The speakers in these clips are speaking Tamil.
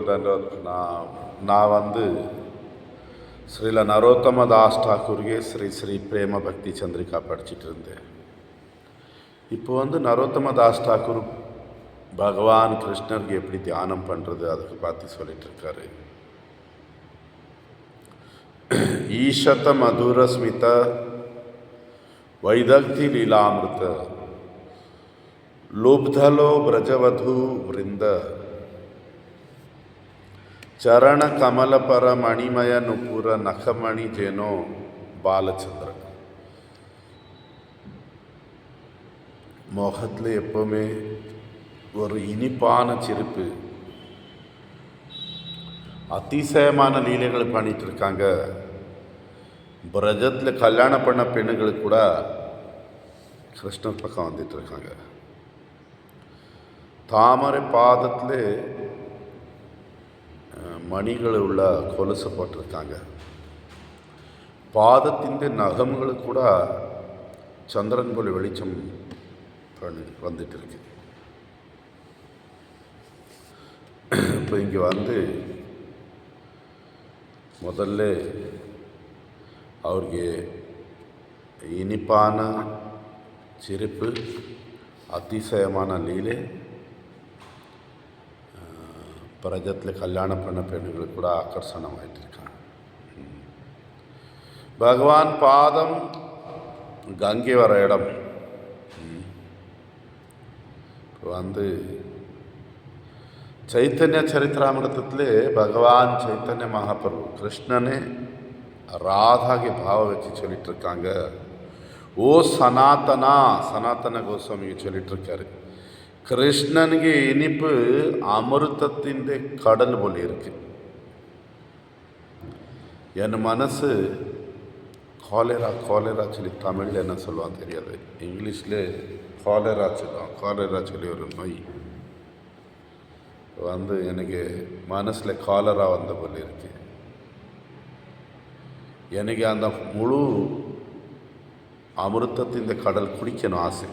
ಧನ್ಯವಾದ. நான் ஸ்ரீல நரோத்தம தாஸ் டாக்கூர்கே ஸ்ரீ பிரேம பக்தி சந்திரிகா படிச்சுட்டு இருந்தேன். இப்போ நரோத்தம தாஸ் டாக்கூர் பகவான் கிருஷ்ணருக்கு எப்படி தியானம் பண்ணுறது அதுக்கு பார்த்து சொல்லிட்டு இருக்காரு. ஈஷத மதுர ஸ்மித வைதக்தி லீலாமிருத ಲುಬ್ಧಲೋ ಬ್ರಜವಧೂ ವೃಂದ ಚರಣ ಕಮಲಪರ ಮಣಿಮಯ ನುಪುರ ನಖಮಣಿ ಜೇನೋ பாலச்சந்திர. முகத்தில் எப்பவுமே ஒரு இனிப்பான சிரிப்பு, அதிசயமான லீலைகள் பண்ணிட்டு இருக்காங்க. பிரஜத்தில் கல்யாணம் பண்ண பெண்ணுங்களுக்கு கூட கிருஷ்ணர் பக்கம் வந்துட்டு இருக்காங்க. தாமரை பாதத்தில் மணிகள் உள்ள கொலுசு போட்டிருக்காங்க. பாதத்தின் நகங்கள் கூட சந்திரன் போல வெளிச்சம் வந்துட்டு இருக்கு. இப்போ இங்கே முதல்ல அவருக்கு இனிப்பான சிரிப்பு, அதிசயமான லீலை, பிரஜத்தில் கல்யாணம் பண்ண பெண்களுக்கு கூட ஆக்கர்ஷணமாயிட்டு இருக்காங்க. பகவான் பாதம் கங்கை வர இடம். ಚೈತನ್ಯ ಚರಿತ್ರಾಮೃತದಲ್ಲಿ பகவான் சைத்தன்ய மகாபிரபு கிருஷ்ணனே ராதாಗೆ ಭಾವ வச்சு சொல்லிட்டு இருக்காங்க. ஓ சனாதன கோஸ்வாமிக்கு சொல்லிட்டு இருக்காரு. கிருஷ்ணனுக்கு இனிப்பு அமிர்தத்தின் கடல் போல இருக்கு. என் மனசு காலேரா சொல்லி தமிழில் என்ன சொல்லுவான்னு தெரியாது, இங்கிலீஷில் காலேரா சொல்லுவான். காலேரா சொல்லி ஒரு நோய் எனக்கு மனசில் காலரா வந்த போல இருக்கு. எனக்கு அந்த முழு அமிர்தத்தின் கடல் குடிக்கணும் ஆசை.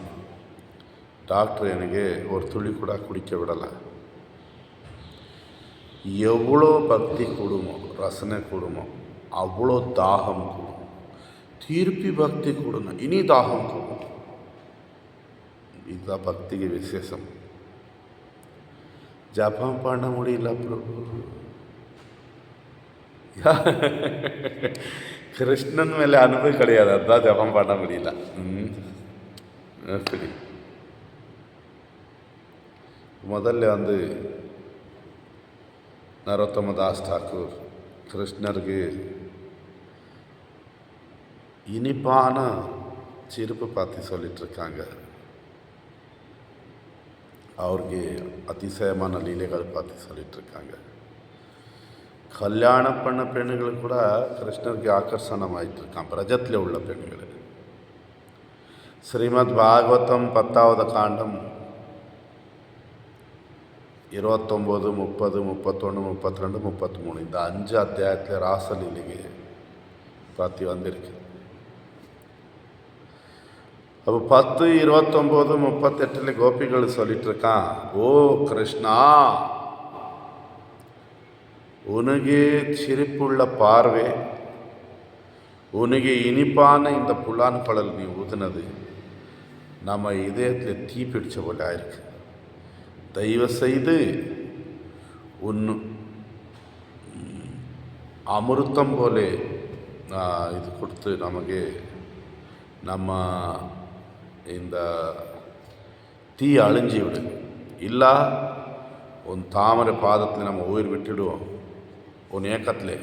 டாக்டர் எனக்கு ஒரு துளி கூட குடிக்க விடலை. எவ்வளோ பக்தி கூடுமோ, ரசனை கூடுமோ, அவ்வளோ தாகம் கூடும். திருப்பி பக்தி கூடணும், இனி தாகம் கூடும். இதுதான் பக்திக்கு விசேஷம். ஜபம் பண்ண முடியல பிரபு, கிருஷ்ணன் மேலே அன்பு கிடையாது, அதுதான் ஜபம் பண்ண முடியல. சரி, முதல்ல நரோத்தம தாஸ் டாக்கூர் கிருஷ்ணருக்கு இனிப்பான சிரிப்பு பார்த்து சொல்லிட்டு இருக்காங்க. அவருக்கு அதிசயமான லீலைகள் பார்த்து சொல்லிட்டு இருக்காங்க. கல்யாணம் பண்ண பெண்களுக்கு கூட கிருஷ்ணருக்கு ஆக்கர்ஷணம் ஆகிட்டு இருக்கான், பிரஜத்தில் உள்ள பெண்கள். ஸ்ரீமத் பாகவதம் 10வது காண்டம் 29, 30, 31, 32, 33 இந்த 5 அத்தியாயத்தில் ராசலீலைக்கு பார்த்து வந்திருக்கு. அப்போ 10, 29, 38 கோபிகள் சொல்லிட்டு இருக்கான், ஓ கிருஷ்ணா, உனக்கு சிரிப்புள்ள பார்வை, உனக்கு இனிப்பான இந்த புலான் கடல் நீ ஊதுனது நம்ம இதயத்தில் தீ பிடிச்ச போல ஆயிருக்கு. தயவு செய்து அமிர்தம் போல இது கொடுத்து நமக்கு நம்ம இந்த தீ அழிஞ்சி விடு. இல்லை உன் தாமரை பாதத்தில் நம்ம உயிர் விட்டுடுவோம். உன் ஏக்கத்தில்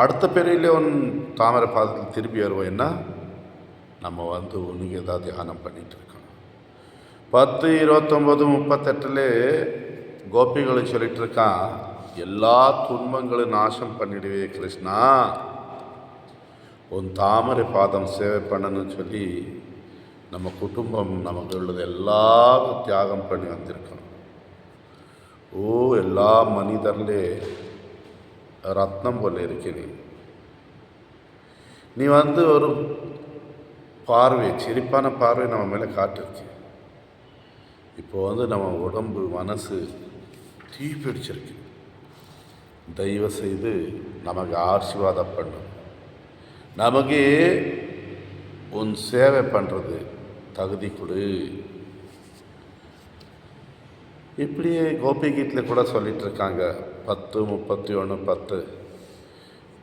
அடுத்த பிறையிலே உன் தாமரை பாதத்தில் திருப்பி வருவோம். என்ன நம்ம உனக்கு ஏதாவது தியானம் பண்ணிகிட்டு இருக்கோம். 10, 29, 38 கோபிகளை சொல்லிட்டு இருக்கான், எல்லா துன்பங்களும் நாசம் பண்ணிடுவே கிருஷ்ணா, உன் தாமரை பாதம் சேவை பண்ணணும்னு சொல்லி நம்ம குடும்பம் நமக்கு உள்ளது எல்லாரும் தியாகம் பண்ணி வந்திருக்கணும். ஓ எல்லா மனிதர்லே ரத்னம் போல இருக்க நீ ஒரு பார்வை, சிரிப்பான பார்வை நம்ம மேலே காட்டிருக்கு. இப்போ நம்ம உடம்பு மனசு தீ பிடிச்சிருக்கு. தயவு செய்து நமக்கு ஆசீர்வாதம் பண்ணும். நமக்கே உன் சேவை பண்ணுறது தகுதி கொடு. இப்படியே கோபிகீத்தில் கூட சொல்லிட்டு இருக்காங்க. 10:31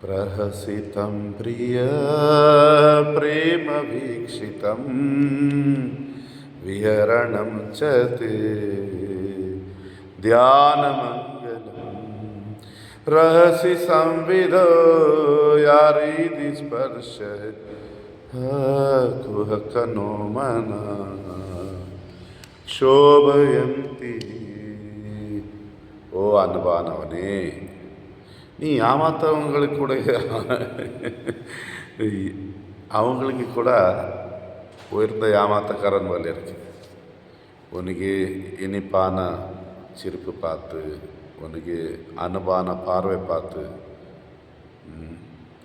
பிரஹசிதம் பிரிய பிரேம வீக்ஷிதம் விஹரணம் சதே தியானமங்கலம் ரஹசி சம்விதோ யாரீதி ஸ்பர்ஷ குஹகனோ மனா க்ஷோபயந்தி. ஓ அன்பானவனே, நீ ஏமாத்தவங்களுக்கு கூட அவங்களுக்கு கூட உயர்ந்த ஏமாத்தக்காரன் போல இருக்கு. உனக்கு இனிப்பான சிரிப்பு பார்த்து, உனக்கு அன்பான பார்வை பார்த்து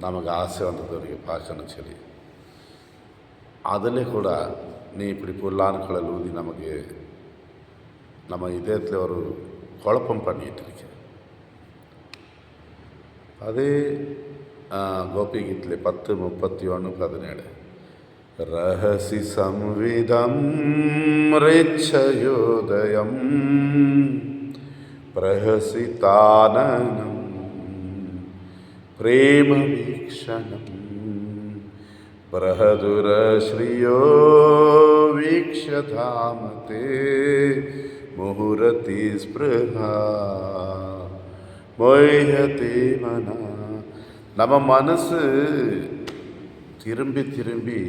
நமக்கு ஆசை வந்தது உனக்கு பார்க்கணும் சொல்லி, அதில் கூட நீ இப்படி பொருளான குழல் ஊதி நமக்கு நம்ம இதயத்தில் ஒரு குழப்பம் பண்ணிகிட்டு இருக்க. அதே கோபிகீத்தில் 10:31-17 ரஹசி சம்விதம் ரிச்சயோதயம் பிரஹசிதானனம் பிரேம வீக்ஷணம் பிரஹதுர ஸ்ரீயோ வீக்ஷதாமதே முஹுரதி ஸ்பிருஹா மொய்ஹதே மனா. நம்ம மனசு திரும்பி திரும்பி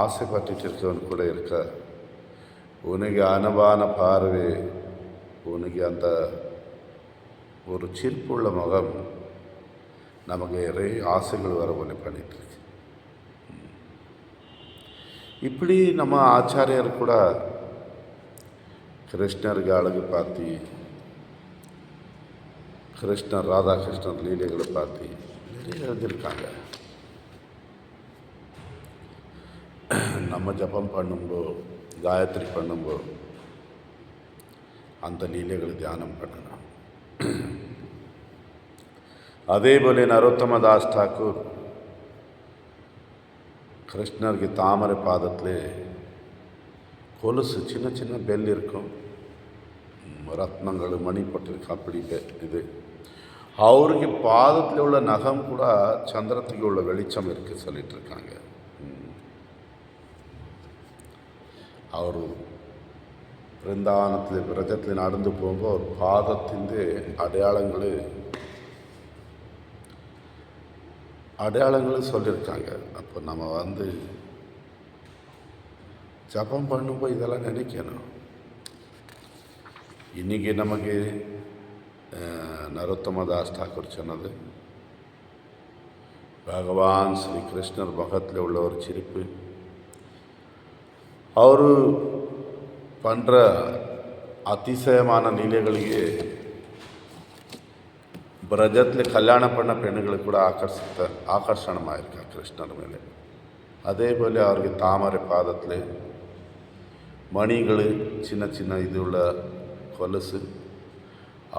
ஆசைப்பட்டுட்டு இருக்கவன் கூட இருக்க. உனக்கு அன்பான பார்வை, உனக்கு அந்த ஒரு சிரிப்புள்ள முகம் நமக்கு நிறைய ஆசைகள் வர போல பண்ணிட்டுருக்கு. இப்படி நம்ம ஆச்சாரியர் கூட கிருஷ்ணருக்கு அழகு பார்த்து, கிருஷ்ணர் ராதாகிருஷ்ணர் லீலைகளை பார்த்து நிறைய எழுதியிருக்காங்க. நம்ம ஜபம் பண்ணும்போது, காயத்ரி பண்ணும்போது அந்த லீலைகளை தியானம் பண்ணணும். அதே போல நரோத்தமதாஸ் டாக்கூர் கிருஷ்ணருக்கு தாமரை பாதத்தில் கொலுசு சின்ன சின்ன பெல் இருக்கும், ரத்னங்கள் மணி போட்டிருக்கு. அப்படி இது அவருக்கு பாதத்தில் உள்ள நகம் கூட சந்திரத்துக்கு உள்ள வெளிச்சம் இருக்குது சொல்லிட்டு இருக்காங்க. அவர் பிருந்தாவனத்தில் பிரஜத்தில் நடந்து போகும்போது அவர் பாதத்தின் அடையாளங்களும் சொல்லியிருக்காங்க. அப்போ நம்ம ஜபம் பண்ணும்போது இதெல்லாம் நினைக்கணும். இன்றைக்கி நமக்கு நரோத்தமதாஸ் டாக்கூர் சொன்னது, பகவான் ஸ்ரீ கிருஷ்ணர் முகத்தில் உள்ள ஒரு சிரிப்பு, அவர் பண்ணுற அதிசயமான லீலைகளுக்கு பிரஜத்தில் கல்யாணம் பண்ண பெண்களுக்கு கூட ஆகர்ஷணமாக இருக்கா கிருஷ்ணர் மேலே. அதே போல் அவருக்கு தாமரை பாதத்தில் மணிகள் சின்ன சின்ன இது உள்ள கொலுசு,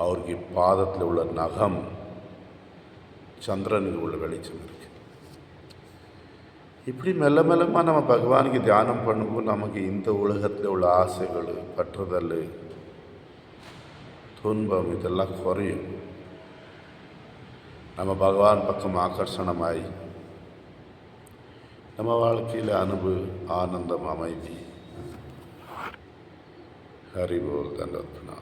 அவருக்கு பாதத்தில் உள்ள நகம் சந்திரனுக்கு உள்ள வெளிச்சம் இருக்குது. இப்படி மெல்ல மெல்லமாக நம்ம பகவானுக்கு தியானம் பண்ணும்போது நமக்கு இந்த உலகத்தில் உள்ள ஆசைகள், பற்றுதல், துன்பம் இதெல்லாம் குறையும். நம்ம பகவான் பக்கம் ஆகர்ஷணமாய் நம்ம வாழ்க்கையில் ஆனந்தம், அமைதி. ஹரி போல் தண்டோத்னா.